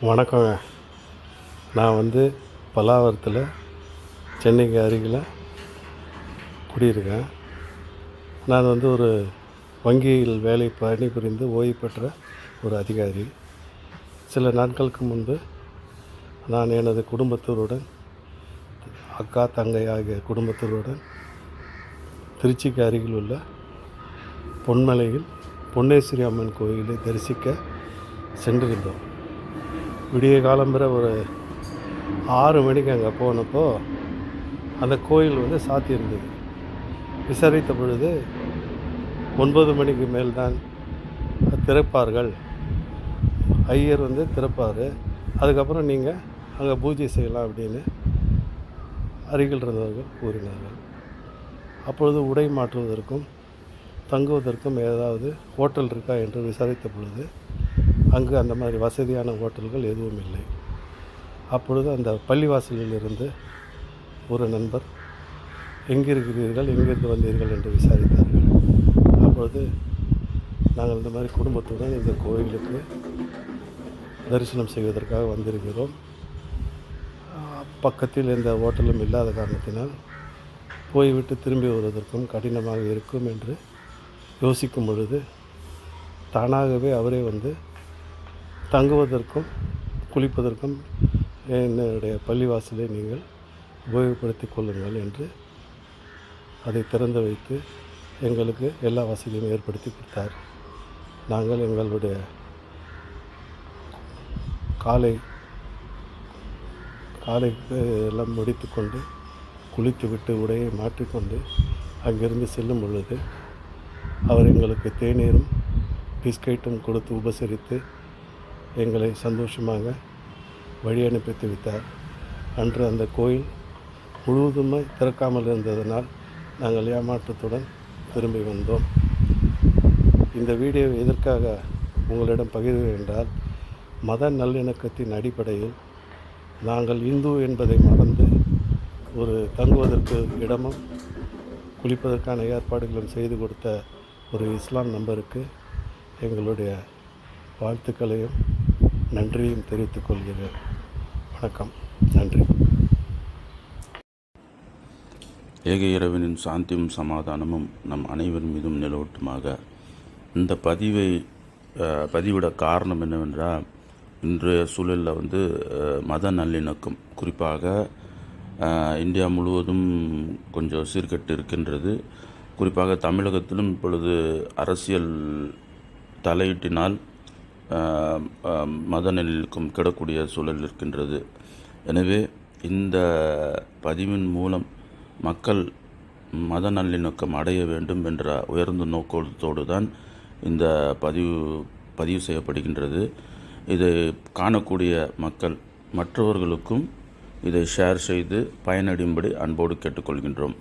வணக்கங்க. நான் பல்லாவரத்தில் சென்னைக்கு அருகில் குடியிருக்கேன். நான் ஒரு வங்கியில் வேலை பணிபுரிந்து ஓய்வு பெற்ற ஒரு அதிகாரி. சில நாட்களுக்கு முன்பு நான் எனது குடும்பத்தினருடன், அக்கா, தங்கை ஆகிய குடும்பத்தினருடன் திருச்சிக்கு அருகில் உள்ள பொன்மலையில் பொன்னேஸ்வரி அம்மன் கோயிலை தரிசிக்க சென்றிருந்தோம். விடிய காலம்பர ஒரு 6 மணிக்கு அங்கே போனப்போ அந்த கோயில் சாத்தியிருந்தது. விசாரித்த பொழுது 9 மணிக்கு மேல் தான் திறப்பார்கள், ஐயர் திறப்பார், அதுக்கப்புறம் நீங்கள் அங்கே பூஜை செய்யலாம் அப்படின்னு அருகில் இருந்தவர்கள் கூறினார்கள். அப்பொழுது உடை மாற்றுவதற்கும் தங்குவதற்கும் ஏதாவது ஹோட்டல் இருக்கா என்று விசாரித்த பொழுது அங்கு அந்த மாதிரி வசதியான ஹோட்டல்கள் எதுவும் இல்லை. அப்பொழுது அந்த பள்ளிவாசலில் இருந்து ஒரு நண்பர், எங்கிருக்கிறீர்கள், எங்கிருந்து வந்தீர்கள் என்று விசாரித்தார்கள். அப்பொழுது நாங்கள் இந்த மாதிரி குடும்பத்துடன் இந்த கோயிலுக்கு தரிசனம் செய்வதற்காக வந்திருக்கிறோம். பக்கத்தில் எந்த ஹோட்டலும் இல்லாத காரணத்தினால் போய்விட்டு திரும்பி வருவதற்கும் கடினமாக இருக்கும் என்று யோசிக்கும் பொழுது தானாகவே அவரே தங்குவதற்கும் குளிப்பதற்கும் என்னுடைய பள்ளிவாசலை நீங்கள் உபயோகப்படுத்தி கொள்ளுங்கள் என்று அதை திறந்து வைத்து எங்களுக்கு எல்லா வசதியும் ஏற்படுத்தி கொடுத்தார். நாங்கள் எங்களுடைய காலை எல்லாம் முடித்து கொண்டு குளித்துவிட்டு உடையை மாற்றிக்கொண்டு அங்கிருந்து செல்லும் பொழுது அவர் எங்களுக்கு தேநீரும் பிஸ்கெட்டும் கொடுத்து உபசரித்து எங்களை சந்தோஷமாக வழி அனுப்பித்து வைத்தார். அன்று அந்த கோயில் முழுவதுமாய் திறக்காமல் இருந்ததனால் நாங்கள் ஏமாற்றத்துடன் திரும்பி வந்தோம். இந்த வீடியோ எதற்காக உங்களிடம் பகிர்கிறேன் என்றால், மத நல்லிணக்கத்தின் அடிப்படையில் நாங்கள் இந்து என்பதை மறந்து ஒரு தங்குவதற்கு இடமும் குளிப்பதற்கான ஏற்பாடுகளும் செய்து கொடுத்த ஒரு இஸ்லாம் நண்பருக்கு எங்களுடைய வாழ்த்துக்களையும் நன்றியும் தெரிவித்துக் கொள்கிறேன். வணக்கம். நன்றி. ஏக இறைவனின் சாந்தியும் சமாதானமும் நம் அனைவர் மீதும் நிலவட்டுமாக. இந்த பதிவிட காரணம் என்னவென்றால், இன்றைய சூழலில் மத நல்லிணக்கம் குறிப்பாக இந்தியா முழுவதும் கொஞ்சம் சீர்கெட்டு இருக்கின்றது. குறிப்பாக தமிழகத்திலும் இப்பொழுது அரசியல் தலையீட்டினால் மத நல்லிணக்கம் கெடக்கூடிய சூழல் இருக்கின்றது. எனவே இந்த பதிவின் மூலம் மக்கள் மத நல்லிணக்கம் அடைய வேண்டும் என்ற உயர்ந்த நோக்கத்தோடு தான் இந்த பதிவு செய்யப்படுகின்றது. இதை காணக்கூடிய மக்கள் மற்றவர்களுக்கும் இதை ஷேர் செய்து பயனடையும்படி அன்போடு கேட்டுக்கொள்கின்றோம்.